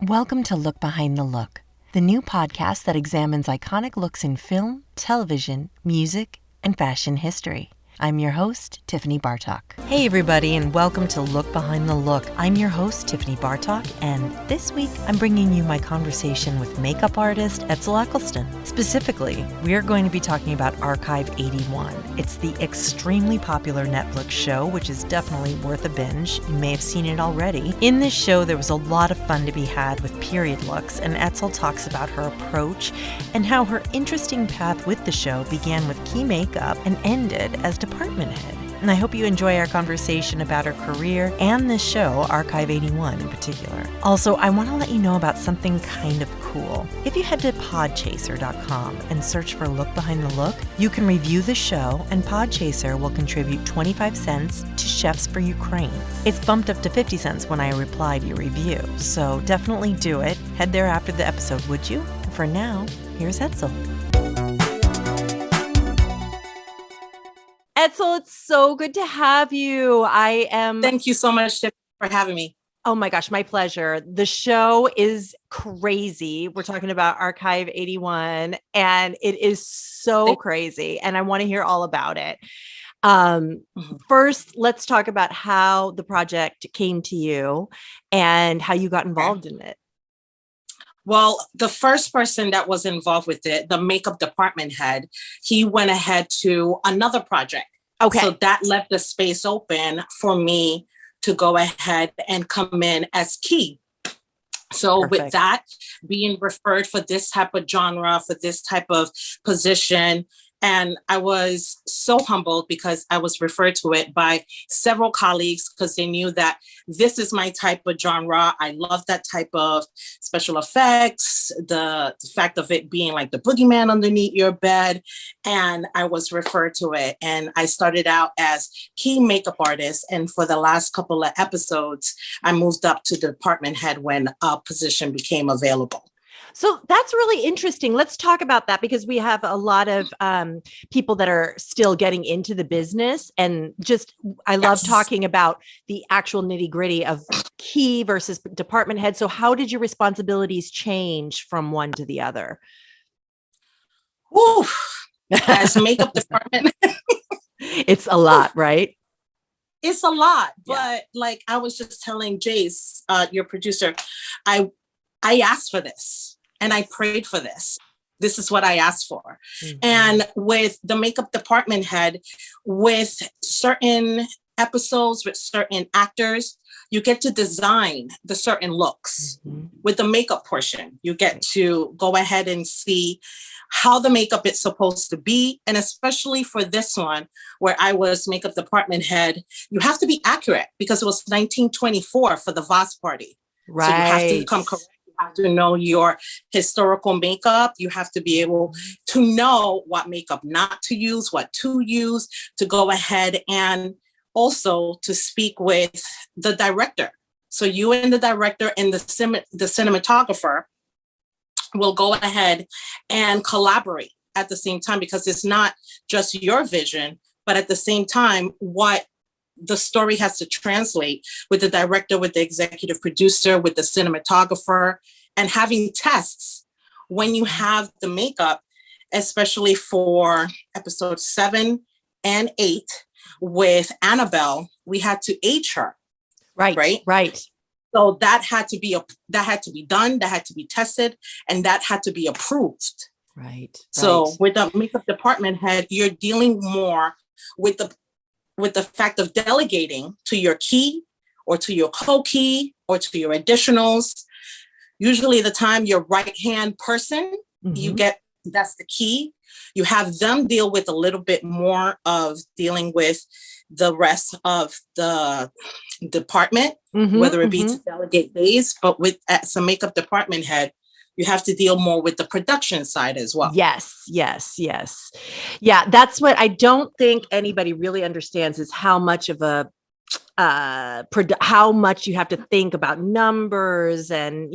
Welcome to Look Behind the Look, the new podcast that examines iconic looks in film, television, music, and fashion history. I'm your host, Tiffany Bartok. Hey everybody, and welcome to Look Behind the Look. I'm your host, Tiffany Bartok, and this week I'm bringing you my conversation with makeup artist Etzel Ecleston. Specifically, we are going to be talking about Archive 81. It's the extremely popular Netflix show, which is definitely worth a binge. You may have seen it already. In this show, there was a lot of fun to be had with period looks, and Etzel talks about her approach and how her interesting path with the show began with key makeup and ended as department head. And I hope you enjoy our conversation about her career and this show, Archive 81 in particular. Also, I want to let you know about something kind of cool. If you head to podchaser.com and search for Look Behind the Look, you can review the show, and Podchaser will contribute 25 cents to Chefs for Ukraine. It's bumped up to 50 cents when I reply to your review, so definitely do it. Head there after the episode, would you? For now, here's Etzel. Etzel, it's so good to have you. Thank you so much for having me. Oh my gosh, my pleasure. The show is crazy. We're talking about Archive 81, and it is so crazy, and I want to hear all about it. First, let's talk about how the project came to you and how you got involved in it. Well, the first person that was involved with it, the makeup department head, he went ahead to another project. Okay. So that left the space open for me to go ahead and come in as key. So Perfect. With that being referred for this type of genre, for this type of position, and I was so humbled because I was referred to it by several colleagues because they knew that this is my type of genre. I love that type of special effects, the fact of it being like the boogeyman underneath your bed. And I was referred to it. And I started out as key makeup artist. And for the last couple of episodes, I moved up to department head when a position became available. So that's really interesting. Let's talk about that because we have a lot of people that are still getting into the business, and I love talking about the actual nitty gritty of key versus department head. So how did your responsibilities change from one to the other? Ooh, as makeup department. It's a lot, right? It's a lot, but like I was just telling Jace, your producer, I asked for this. And I prayed for this. This is what I asked for. Mm-hmm. And with the makeup department head, with certain episodes, with certain actors, you get to design the certain looks. Mm-hmm. With the makeup portion, you get to go ahead and see how the makeup is supposed to be. And especially for this one, where I was makeup department head, you have to be accurate because it was 1924 for the Voss party. Right. So you have to come correct. You have to know your historical makeup. You have to be able to know what makeup not to use, what to use, to go ahead and also to speak with the director. So you and the director and the cinematographer will go ahead and collaborate at the same time, because it's not just your vision, but at the same time, what the story has to translate with the director, with the executive producer, with the cinematographer, and having tests when you have the makeup, especially for episode 7 and 8 with Annabelle, we had to age her. Right. So that had to be done, that had to be tested, and that had to be approved. Right. So with the makeup department head, you're dealing more with the fact of delegating to your key or to your co-key or to your additionals. Usually the time your right-hand person, that's the key. You have them deal with a little bit more of dealing with the rest of the department, whether it be to delegate days, but as a makeup department head, you have to deal more with the production side as well. Yes. Yeah, that's what I don't think anybody really understands is how much of how much you have to think about numbers and,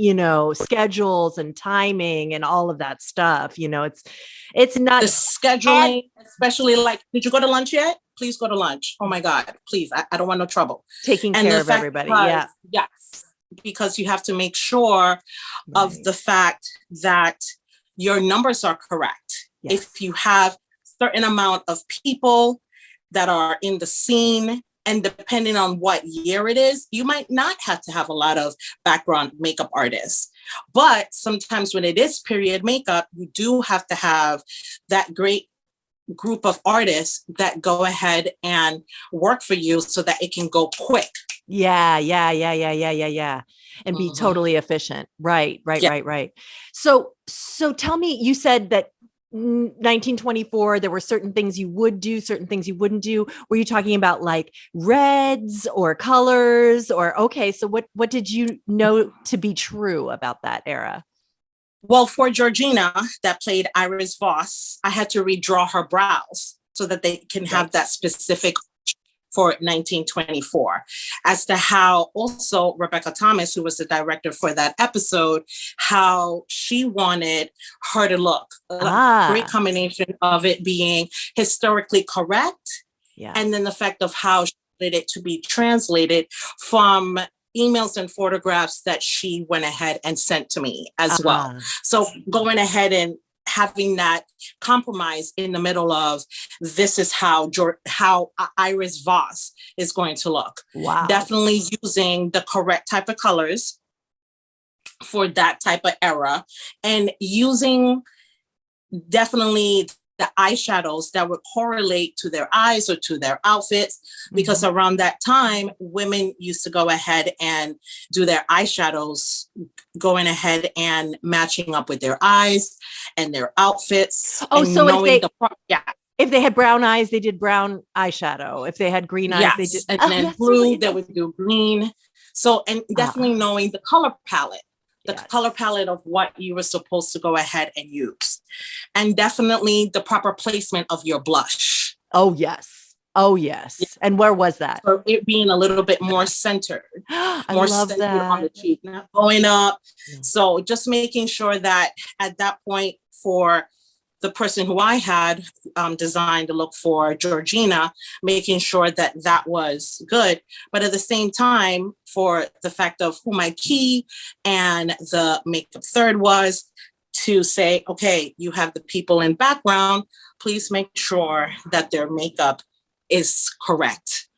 schedules and timing and all of that stuff. It's not the scheduling, especially like, did you go to lunch yet? Please go to lunch. Oh my God, please. I don't want no trouble. Taking care of everybody. Yeah. Yes. because you have to make sure of the fact that your numbers are correct. Yes. If you have certain amount of people that are in the scene, and depending on what year it is, you might not have to have a lot of background makeup artists. But sometimes when it is period makeup, you do have to have that great group of artists that go ahead and work for you so that it can go quick. Yeah. And be totally efficient. Right. So tell me, you said that 1924, there were certain things you would do, certain things you wouldn't do. Were you talking about like reds or colors or, okay. So what did you know to be true about that era? Well, for Georgina that played Iris Voss, I had to redraw her brows so that they can have that specific for 1924. As to how also Rebecca Thomas, who was the director for that episode, how she wanted her to look. A great combination of it being historically correct, and then the fact of how she wanted it to be translated from emails and photographs that she went ahead and sent to me as well. So going ahead and having that compromise in the middle of this is how Iris Voss is going to look. Wow. Definitely using the correct type of colors for that type of era, and using definitely the eyeshadows that would correlate to their eyes or to their outfits, because around that time, women used to go ahead and do their eyeshadows, going ahead and matching up with their eyes and their outfits. Oh, so if they had brown eyes, they did brown eyeshadow. If they had green eyes, they did. And then blue, they would do green. So, and definitely knowing the color palette. The color palette of what you were supposed to go ahead and use. And definitely the proper placement of your blush. Oh, yes. And where was that? So it being a little bit more centered. More centered on the cheek, not going up. So just making sure that at that point, for the person who I had designed to look for, Georgina, making sure that that was good. But at the same time, for the fact of who my key and the makeup third was, to say, okay, you have the people in background, please make sure that their makeup is correct.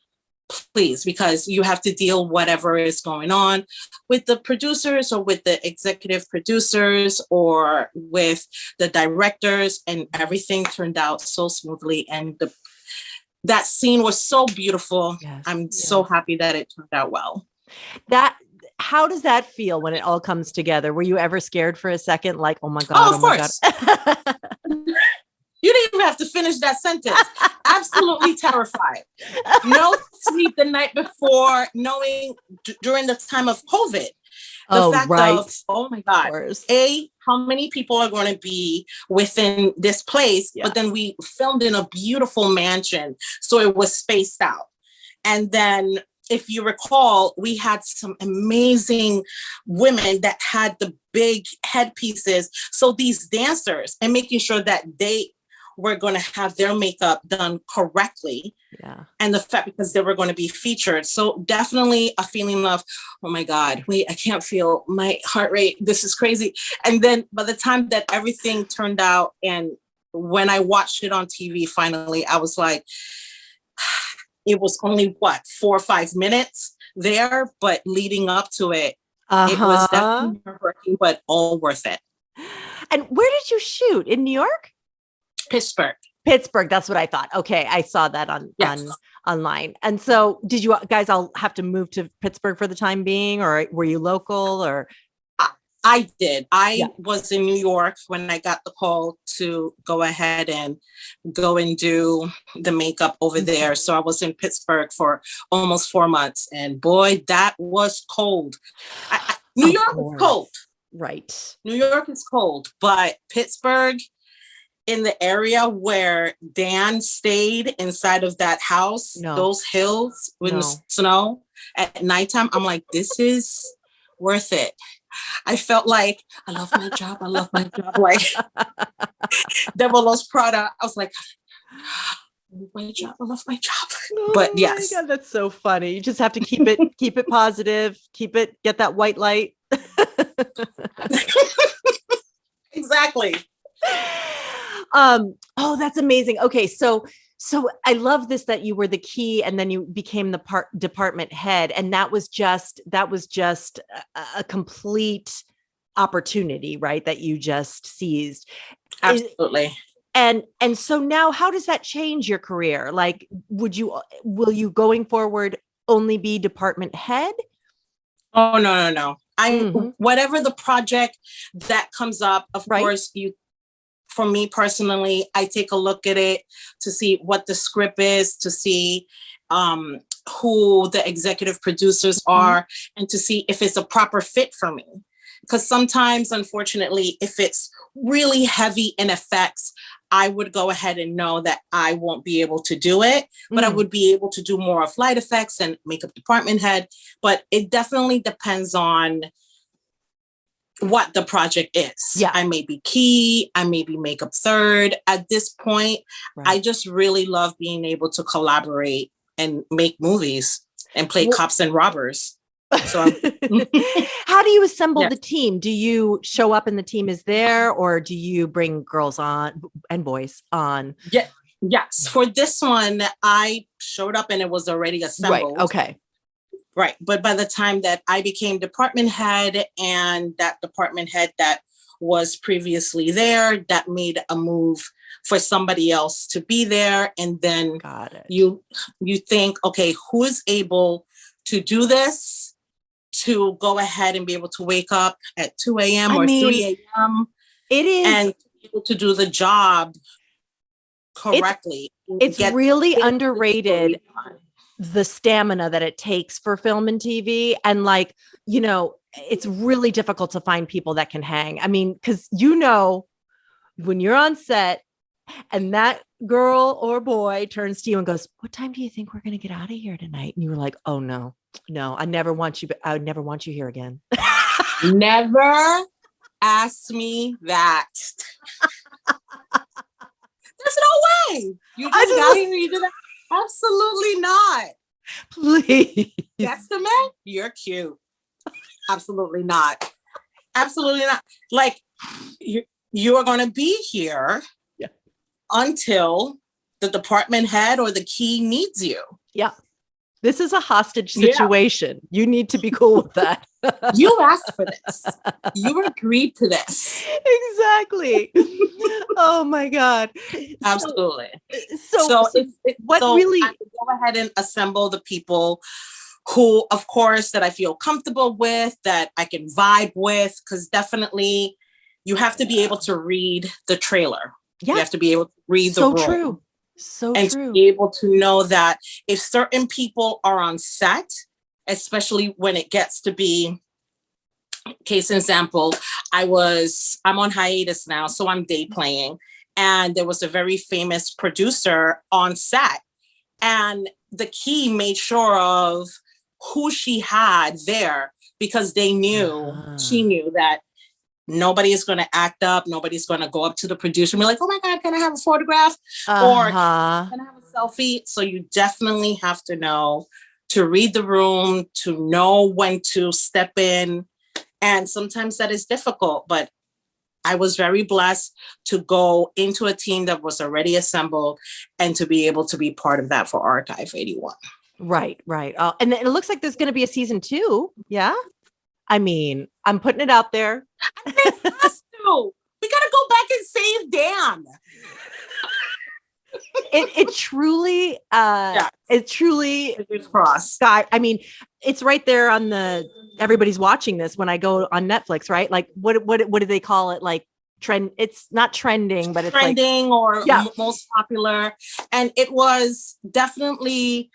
Please, because you have to deal whatever is going on with the producers or with the executive producers or with the directors, and everything turned out so smoothly. And that scene was so beautiful. I'm so happy that it turned out well. How does that feel when it all comes together? Were you ever scared for a second? Like, oh my God. Oh, of course. You didn't even have to finish that sentence. Absolutely terrified. No sleep the night before, knowing during the time of COVID. The fact of, oh my God, how many people are going to be within this place? But then we filmed in a beautiful mansion, so it was spaced out. And then, if you recall, we had some amazing women that had the big headpieces. So these dancers, and making sure that they were going to have their makeup done correctly. And the fact, because they were going to be featured. So definitely a feeling of, oh my God, wait, I can't feel my heart rate. This is crazy. And then by the time that everything turned out, and when I watched it on TV, finally, I was like, it was only 4 or 5 minutes there, but leading up to it, it was definitely nerve-wracking, but all worth it. And where did you shoot? In New York? Pittsburgh. That's what I thought. Okay. I saw that on online. And so did you guys all have to move to Pittsburgh for the time being, or were you local? Or I did. I was in New York when I got the call to go ahead and go and do the makeup over there. So I was in Pittsburgh for almost 4 months, and boy, that was cold. New York is cold. Right. New York is cold, but Pittsburgh, in the area where Dan stayed inside of that house, those hills with snow at nighttime, I'm like, this is worth it. I felt like, I love my job. Like Demolos Prada. I was like, love my job. I love my job. Oh But my yes. God, that's so funny. You just have to keep it positive, get that white light. Exactly. Oh, that's amazing. Okay, so I love this that you were the key and then you became the department head, and that was just a complete opportunity, right? That you just seized. Absolutely. And so now how does that change your career? Like, will you going forward only be department head? Oh, no. Whatever the project that comes up, of course, for me personally, I take a look at it to see what the script is, to see who the executive producers are, and to see if it's a proper fit for me. Because sometimes, unfortunately, if it's really heavy in effects, I would go ahead and know that I won't be able to do it, but I would be able to do more of light effects and makeup department head. But it definitely depends on what the project is. Yeah. I may be key, I may be makeup third. At this point, I just really love being able to collaborate and make movies and play cops and robbers. So how do you assemble the team? Do you show up and the team is there, or do you bring girls on and boys on? Yeah. Yes. For this one, I showed up and it was already assembled. Right. Okay. Right. But by the time that I became department head, and that department head that was previously there, that made a move for somebody else to be there. And then you think, okay, who is able to do this, to go ahead and be able to wake up at 2 a.m. or 3 a.m. It is. And be able to do the job correctly. It's really underrated, the stamina that it takes for film and TV. And like, it's really difficult to find people that can hang. I mean, because when you're on set and that girl or boy turns to you and goes, "What time do you think we're going to get out of here tonight?" And you were like, "Oh no, I never want you. I would never want you here again." Never ask me that. There's no way. You just got here and you did that. Absolutely not. Please. Guesstimate? You're cute. Absolutely not. Absolutely not. Like, you are going to be here until the department head or the key needs you. Yeah. This is a hostage situation. Yeah. You need to be cool with that. You asked for this. You agreed to this. Exactly. Oh my God. Absolutely. So really? I go ahead and assemble the people who, of course, that I feel comfortable with, that I can vibe with, because definitely you have to be able to read the trailer. Yeah. You have to be able to read the room. So true. So and true. To be able to know that if certain people are on set, especially when it gets to be, case in example, I'm on hiatus now, so I'm day playing. And there was a very famous producer on set. And the key made sure of who she had there, because she knew that nobody is going to act up. Nobody's going to go up to the producer and be like, "Oh my God, can I have a photograph?" Or "Can I have a selfie?" So you definitely have to know to read the room, to know when to step in. And sometimes that is difficult, but I was very blessed to go into a team that was already assembled and to be able to be part of that for Archive 81. Right. And it looks like there's going to be a season 2. Yeah. I mean, I'm putting it out there. It has to. We got to go back and save Dan. It truly, Sky. I mean, it's right there on everybody's watching this when I go on Netflix, right? Like what do they call it? Like trend. It's not trending, but it's trending or most popular. And it was definitely,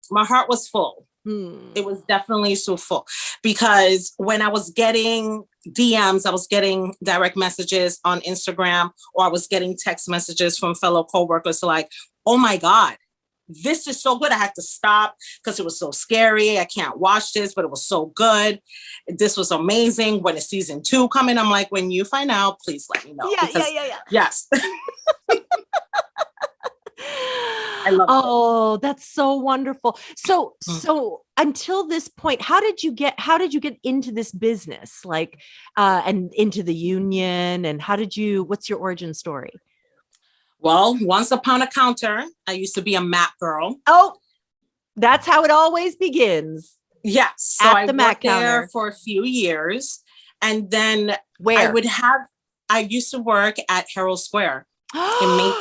my heart was full. It was definitely so full, because when I was getting DMs, I was getting direct messages on Instagram, or I was getting text messages from fellow coworkers like, "Oh my God, this is so good. I had to stop because it was so scary. I can't watch this, but it was so good. This was amazing. When is season 2 coming?" I'm like, "When you find out, please let me know." Yeah. Yes. I loved it. Oh, that's so wonderful. So, Mm. so until this point, how did you get into this business? Like, and into the union, and what's your origin story? Well, once upon a counter, I used to be a map girl. Oh, that's how it always begins. Yes. So At I the Mac worked there counter. for a few years. And then Where? I used to work at Herald Square in Main.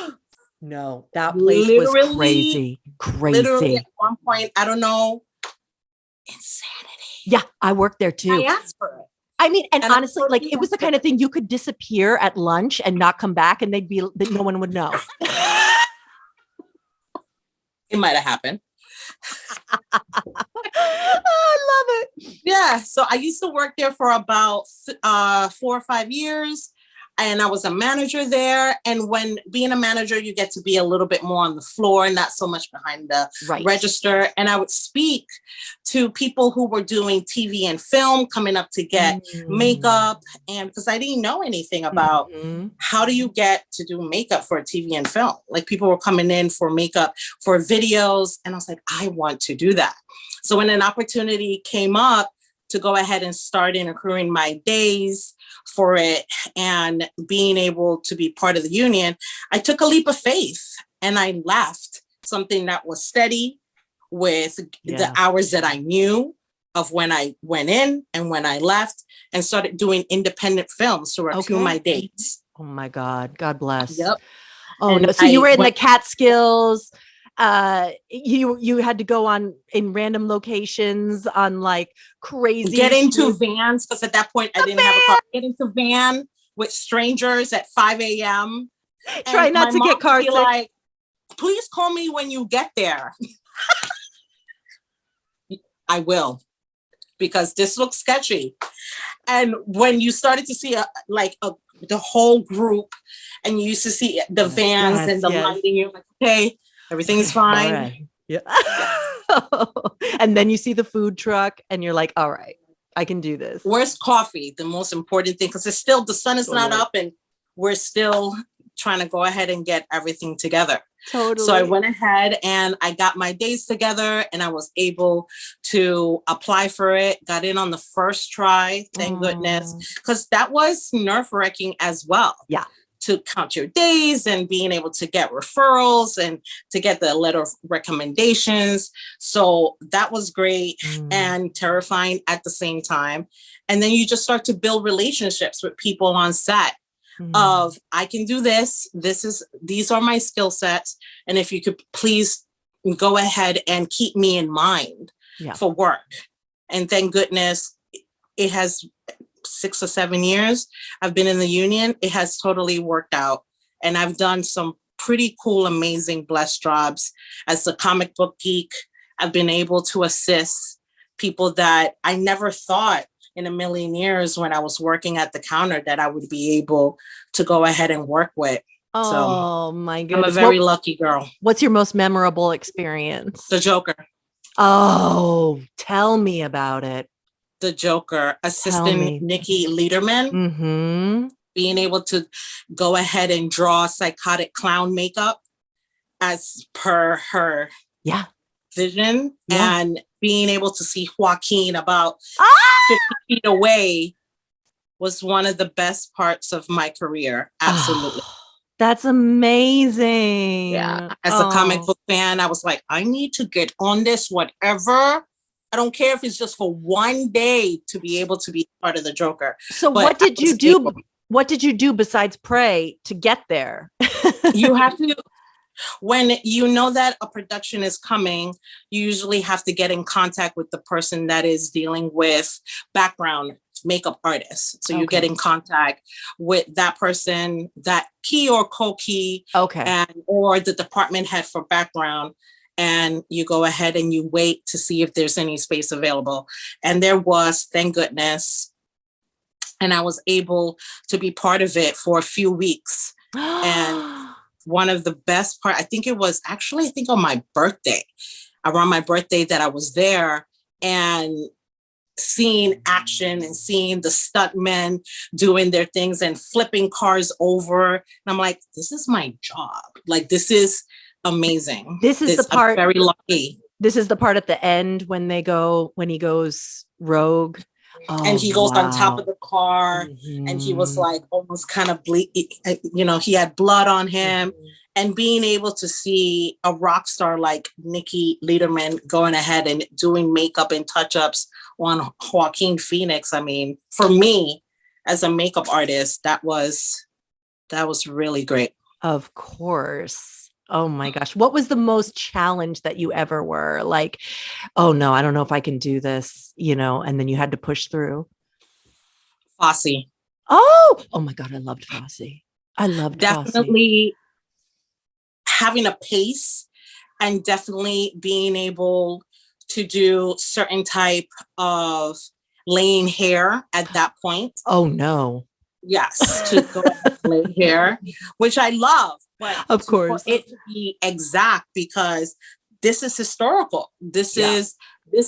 No, that place was Literally, crazy. literally at Crazy. one point, I don't know, insanity. Yeah, I worked there I too. asked for it. I mean, and And I honestly, like totally it was the asked for kind of it. thing you could disappear at lunch and not come back, and that no one would know. It might have happened. I love it. Yeah. So I used to work there for about 4 or 5 years. And I was a manager there. And when being a manager, you get to be a little bit more on the floor, not so much behind the Right. register. And I would speak to people who were doing TV and film, coming up to get makeup. And because I didn't know anything about how do you get to do makeup for TV and film. Like people were coming in for makeup for videos. And I was like, I want to do that. So when an opportunity came up to go ahead and start in accruing my days for it and being able to be part of the union, I took a leap of faith and I left something that was steady with the hours that I knew of when I went in and when I left, and started doing independent films to accrue my dates. Oh my God. God bless. Yep. Oh And no. So you were in the Catskills. You had to go in random locations on like crazy get into vans, because at that point I didn't have a car. Get into van with strangers at 5 a.m. Try not to get car sick. Like, please call me when you get there. I will, because this looks sketchy. And when you started to see the whole group, and you used to see the vans and the lighting, you're like, okay, everything's fine. All right. Yeah. And then you see the food truck and you're like, all right, I can do this. Where's coffee? The most important thing, because it's still, the sun is not up and we're still trying to go ahead and get everything together. Totally. So I went ahead and I got my days together, and I was able to apply for it. Got in on the first try, thank goodness, because that was nerve-wracking as well. Yeah. To count your days and being able to get referrals and to get the letter of recommendations. So that was great and terrifying at the same time. And then you just start to build relationships with people on set. Of, I can do this. These are my skill sets. And if you could please go ahead and keep me in mind for work. And thank goodness it has 6 or 7 years I've been in the union. It has totally worked out. And I've done some pretty cool, amazing, blessed jobs. As a comic book geek, I've been able to assist people that I never thought in a million years when I was working at the counter that I would be able to go ahead and work with. Oh my goodness. I'm a very lucky girl. What's your most memorable experience? The Joker. Oh, tell me about it. The Joker, assisting Nikki Lederman, being able to go ahead and draw psychotic clown makeup as per her vision, and being able to see Joaquin about 50 feet away was one of the best parts of my career. Absolutely. That's amazing. Yeah. As a comic book fan, I was like, I need to get on this, whatever. I don't care if it's just for one day to be able to be part of the Joker. So what did you do? What did you do besides pray to get there? You have to, when you know that a production is coming, you usually have to get in contact with the person that is dealing with background makeup artists. So you get in contact with that person, that key or co-key, or the department head for background. And you go ahead and you wait to see if there's any space available. And there was, thank goodness. And I was able to be part of it for a few weeks. And one of the best part, I think on my birthday, around my birthday, that I was there and seeing action and seeing the stuntmen doing their things and flipping cars over. And I'm like, this is my job. Like, this is amazing. This is the part. I'm very lucky. This is the part at the end when he goes rogue. And he goes on top of the car, Mm-hmm. and he was like almost kind of he had blood on him. Mm-hmm. And being able to see a rock star like Nikki Lederman going ahead and doing makeup and touch-ups on Joaquin Phoenix, I mean, for me as a makeup artist, that was really great. Of course. Oh my gosh. What was the most challenge that you ever were like, oh no, I don't know if I can do this, and then you had to push through? Fosse. Oh my God. I loved Fosse. Definitely Fosse. Having a pace and definitely being able to do certain type of laying hair at that point. Oh no. Yes, to go and lay hair, which I love, but of course for it to be exact, because this is historical. This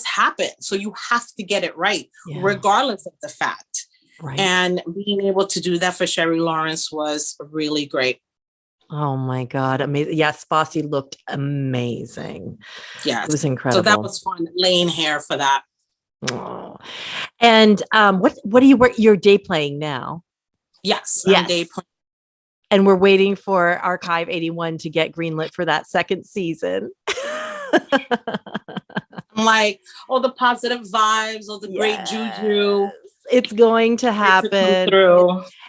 happened. So you have to get it right, regardless of the fact. Right. And being able to do that for Sherry Lawrence was really great. Oh my God. Amazing. Yes. Fosse looked amazing. Yes. It was incredible. So that was fun, laying hair for that. Oh. And what are you're day playing now? Yes. I'm day playing. And we're waiting for Archive 81 to get greenlit for that second season. I'm like, all the positive vibes, all the great juju. It's going to happen.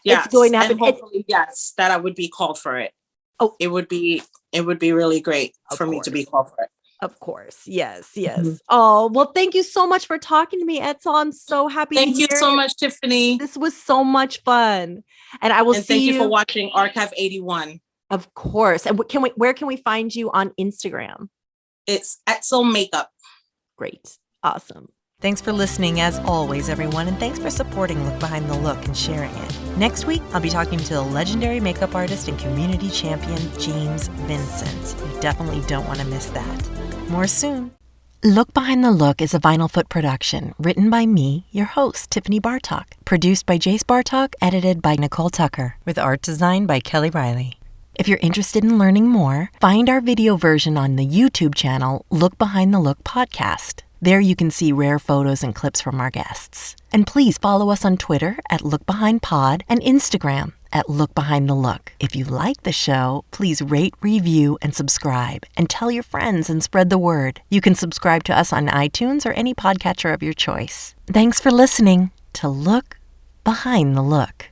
Yes. It's going to happen. And hopefully, that I would be called for it. Oh, it would be really great for me to be called for it. Of course. Yes. Mm-hmm. Oh, well, thank you so much for talking to me, Etzel. I'm so happy to hear. Thank you so much, Tiffany. This was so much fun. And I will see you. Thank you for watching Archive 81. Of course. And where can we find you on Instagram? It's Etzel Makeup. Great. Awesome. Thanks for listening, as always, everyone, and thanks for supporting Look Behind the Look and sharing it. Next week, I'll be talking to the legendary makeup artist and community champion, James Vincent. You definitely don't want to miss that. More soon. Look Behind the Look is a Vinyl Foot production, written by me, your host, Tiffany Bartok, produced by Jace Bartok, edited by Nicole Tucker, with art design by Kelly Riley. If you're interested in learning more, find our video version on the YouTube channel, Look Behind the Look Podcast. There you can see rare photos and clips from our guests. And please follow us on Twitter at LookBehindPod and Instagram at LookBehindTheLook. If you like the show, please rate, review, and subscribe. And tell your friends and spread the word. You can subscribe to us on iTunes or any podcatcher of your choice. Thanks for listening to Look Behind the Look.